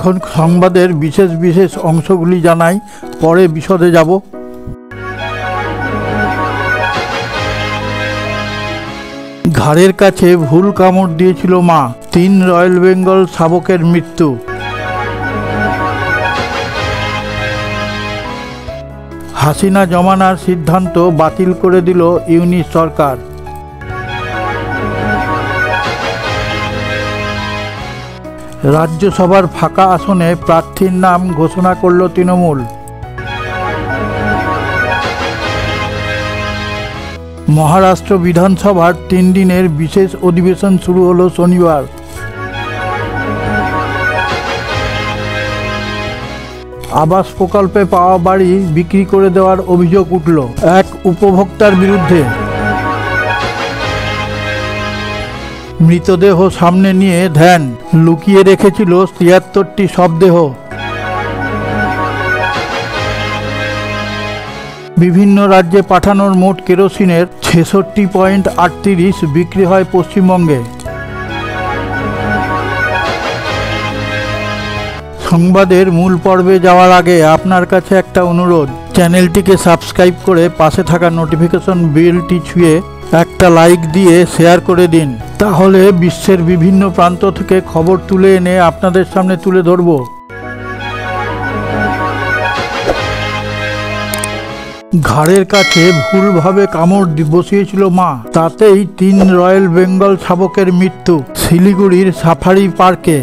এখন সংবাদের বিশেষ বিশেষ অংশগুলি জানাই, পরে বিশদে যাব। ঘাড়ের কাছে ভুল কামড় দিয়েছিল মা, 3 রয়্যাল বেঙ্গল শাবকের মৃত্যু। হাসিনা জমানার সিদ্ধান্ত বাতিল করে দিল ইউনিস সরকার। রাজ্যসভার ফাঁকা আসনে প্রার্থীর নাম ঘোষণা করল তৃণমূল। মহারাষ্ট্র বিধানসভার 3 দিনের বিশেষ অধিবেশন শুরু হলো শনিবার। আবাস প্রকল্পে পাওয়া বাড়ি বিক্রি করে দেওয়ার অভিযোগ উঠল এক উপভোক্তার বিরুদ্ধে। মৃতদেহ সামনে নিয়ে ধ্যান, লুকিয়ে রেখেছিল ৭৩টি শবদেহ। বিভিন্ন রাজ্যে পাঠানোর মোট কেরোসিনের ৬৬.৩৮ বিক্রি হয় পশ্চিমবঙ্গে। সংবাদের মূল পর্বে যাওয়ার আগে আপনার কাছে একটা অনুরোধ, চ্যানেলটিকে সাবস্ক্রাইব করে পাশে থাকা নোটিফিকেশন বেলটি ছুঁয়ে একটা লাইক দিয়ে শেয়ার করে দিন। তাহলে বিশ্বের বিভিন্ন প্রান্ত থেকে খবর তুলে এনে আপনাদের সামনে তুলে ধরব। ঘাড়ের কাছে ভুলভাবে কামড় বসিয়েছিল মা, তাতেই 3 রয়্যাল বেঙ্গল শাবকের মৃত্যু শিলিগুড়ির সাফারি পার্কে।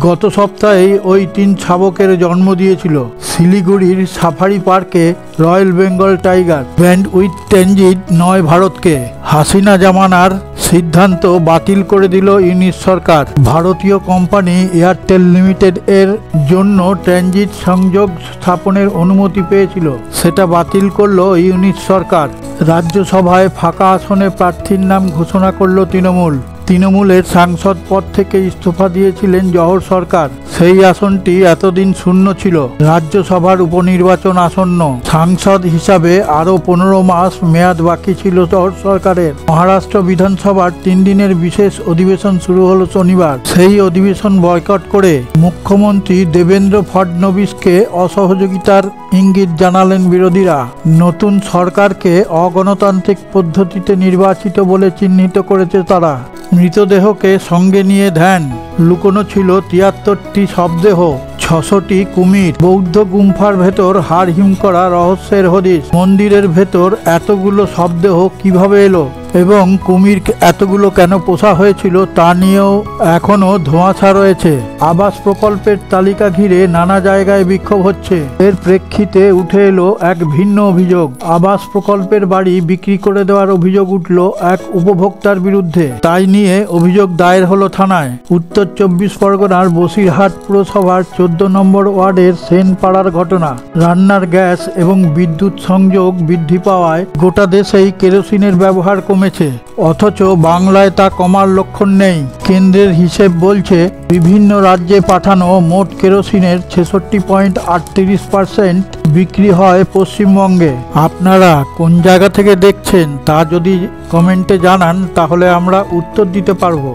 গত সপ্তাহেই ওই 3 শাবকের জন্ম দিয়েছিল শিলিগুড়ির সাফারি পার্কে royal Bengal tiger. Band with transit নয় ভারতকে। হাসিনা জামানার সিদ্ধান্ত বাতিল করে দিল ইউনিস সরকার। ভারতীয় কোম্পানি এয়ারটেল লিমিটেড এর জন্য ট্রানজিট সংযোগ স্থাপনের অনুমতি পেয়েছিল, সেটা বাতিল করল ইউনিস সরকার। রাজ্যসভায় ফাঁকা আসনে প্রার্থীর নাম ঘোষণা করল তৃণমূল। তৃণমূলের সাংসদ পদ থেকে ইস্তফা দিয়েছিলেন জহর সরকার। সেই আসনটি এতদিন শূন্য ছিল। রাজ্যসভার উপনির্বাচন আসন্ন। সাংসদ হিসাবে আরও 15 মাস মেয়াদ বাকি ছিল জহর সরকারের। মহারাষ্ট্র বিধানসভার 3 দিনের বিশেষ অধিবেশন শুরু হলো শনিবার। সেই অধিবেশন বয়কট করে মুখ্যমন্ত্রী দেবেন্দ্র ফডনবিসকে অসহযোগিতার ইঙ্গিত জানালেন বিরোধীরা। নতুন সরকারকে অগণতান্ত্রিক পদ্ধতিতে নির্বাচিত বলে চিহ্নিত করেছে তারা। মৃতদেহকে সঙ্গে নিয়ে ধ্যান, লুকোনো ছিল ৭৩টি শবদেহ, ৬০০টি কুমির। বৌদ্ধ গুম্ফার ভেতর হাড় হিম করা রহস্যের হদিশ। মন্দিরের ভেতর এতগুলো শবদেহ কিভাবে এলো এবং কুমির এতগুলো কেন পোষা হয়েছিল তা নিয়েও এখনো ধোঁয়াশা রয়েছে। আবাস প্রকল্পের তালিকা ঘিরে নানা জায়গায় বিক্ষোভ হচ্ছে। এর প্রেক্ষিতে উঠে এলো এক ভিন্ন অভিযোগ। আবাস প্রকল্পের বাড়ি বিক্রি করে দেওয়ার অভিযোগ উঠল এক উপভোক্তার বিরুদ্ধে। তাই নিয়ে অভিযোগ দায়ের হলো থানায়। উত্তর ২৪ পরগনার বসিরহাট পুরসভার ১৪ নম্বর ওয়ার্ডের সেনপাড়ার ঘটনা। রান্নার গ্যাস এবং বিদ্যুৎ সংযোগ বৃদ্ধি পাওয়ায় গোটা দেশেই কেরোসিনের ব্যবহার কমেছে, অথচ বাংলায় তা কমার লক্ষণ নেই। কেন্দ্রের হিসেব বলছে বিভিন্ন রাজ্যে পাঠানো মোট কেরোসিনের ৬৬.৩৮% বিক্রি হয় পশ্চিমবঙ্গে। আপনারা কোন জায়গা থেকে দেখছেন তা যদি কমেন্টে জানান তাহলে আমরা উত্তর দিতে পারবো।